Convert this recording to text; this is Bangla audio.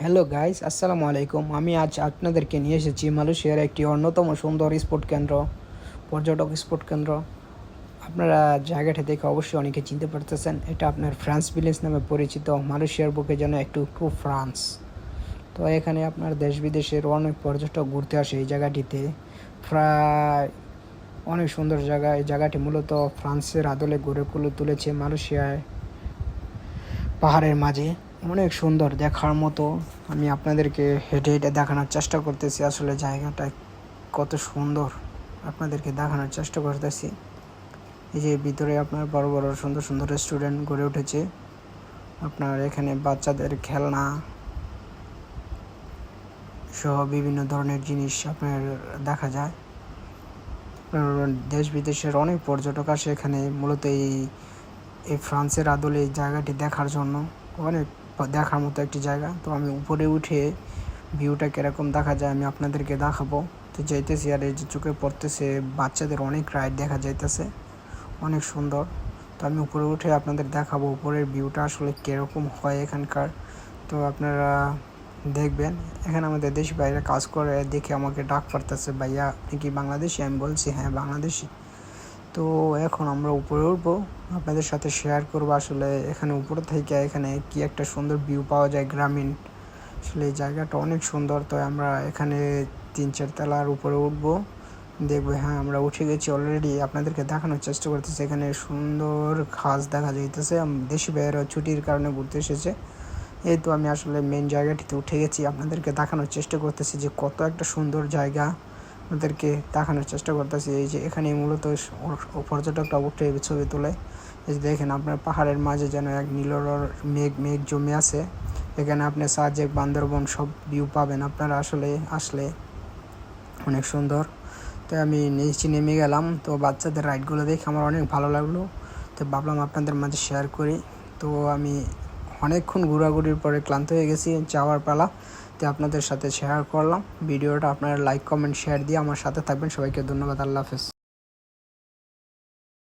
হ্যালো গাইস, আসসালামু আলাইকুম। আমি আজ আপনাদেরকে নিয়ে এসেছি মালয়েশিয়ার একটি অন্যতম সুন্দর স্পোর্ট কেন্দ্র, পর্যটক স্পোর্ট কেন্দ্র। আপনারা জায়গাটি দেখে অবশ্যই অনেকে চিনতে পারতেছেন। এটা আপনার ফ্রান্স ভিলেজ নামে পরিচিত। মালয়েশিয়ার বুকে যেন একটু টু ফ্রান্স। তো এখানে আপনার দেশ বিদেশের অনেক পর্যটক ঘুরতে আসে এই জায়গাটিতে। প্রায় অনেক সুন্দর জায়গা। এই জায়গাটি মূলত ফ্রান্সের আদলে গড়ে তুলেছে মালয়েশিয়ায় পাহাড়ের মাঝে। অনেক সুন্দর দেখার মতো। আমি আপনাদেরকে হেঁটে হেঁটে দেখানোর চেষ্টা করতেছি আসলে জায়গাটা কত সুন্দর, আপনাদেরকে দেখানোর চেষ্টা করতেছি। এই যে ভিতরে আপনার বড় বড় সুন্দর সুন্দর রেস্টুরেন্ট গড়ে উঠেছে। আপনার এখানে বাচ্চাদের খেলনা সহ বিভিন্ন ধরনের জিনিস আপনার দেখা যায়। দেশ বিদেশের অনেক পর্যটক আসে এখানে মূলত এই ফ্রান্সের আদলে এই জায়গাটি দেখার জন্য। অনেক দেখার মতো একটি জায়গা। তো আমি উপরে উঠে ভিউটা কীরকম দেখা যায় আমি আপনাদেরকে দেখাবো। তো যাইতেছি, আর এই যে চোখে পড়তেছে বাচ্চাদের অনেক রাইড দেখা যাইতেছে, অনেক সুন্দর। তো আমি উপরে উঠে আপনাদের দেখাবো উপরের ভিউটা আসলে কীরকম হয় এখানকার। তো আপনারা দেখবেন। এখানে আমাদের দেশি ভাইরা কাজ করে দেখে আমাকে ডাক পারতেছে, ভাইয়া আপনি কি বাংলাদেশি? আমি বলছি হ্যাঁ বাংলাদেশি। তো এখন আমরা উপরে উঠবো, আপনাদের সাথে শেয়ার করবো আসলে এখানে উপরে থেকে এখানে কি একটা সুন্দর ভিউ পাওয়া যায় গ্রামীণ। আসলে এই জায়গাটা অনেক সুন্দর। তো আমরা এখানে 3-4 তলার উপরে উঠবো, দেখবো। হ্যাঁ, আমরা উঠে গেছি অলরেডি। আপনাদেরকে দেখানোর চেষ্টা করতেছি। এখানে সুন্দর ঘাস দেখা যাইতেছে। দেশি ভাইয়েরা ছুটির কারণে ঘুরতে এসেছে। এই তো আমি আসলে মেন জায়গাটিতে উঠে গেছি। আপনাদেরকে দেখানোর চেষ্টা করতেছি যে কত একটা সুন্দর জায়গা, আপনাদেরকে দেখানোর চেষ্টা করতেছি। এই যে এখানে মূলত পর্যটকরা উঠে ছবি তোলে। এই যে দেখেন আপনার পাহাড়ের মাঝে যেন এক নীলর মেঘ জমে আছে। এখানে আপনি সাজেক, বান্দরবন সব ভিউ পাবেন আপনারা আসলে আসলে। অনেক সুন্দর। তো আমি নিচে নেমে গেলাম। তো বাচ্চাদের রাইডগুলো দেখে আমার অনেক ভালো লাগলো। তো ভাবলাম আপনাদের মাঝে শেয়ার করি। তো আমি অনেকক্ষণ ঘোরাঘুরির পরে ক্লান্ত হয়ে গেছি, যাওয়ার পালা। তো আপনাদের সাথে শেয়ার করলাম ভিডিওটা। আপনারা লাইক, কমেন্ট, শেয়ার দিয়ে আমার সাথে থাকবেন। সবাইকে ধন্যবাদ। আল্লাহ হাফেজ।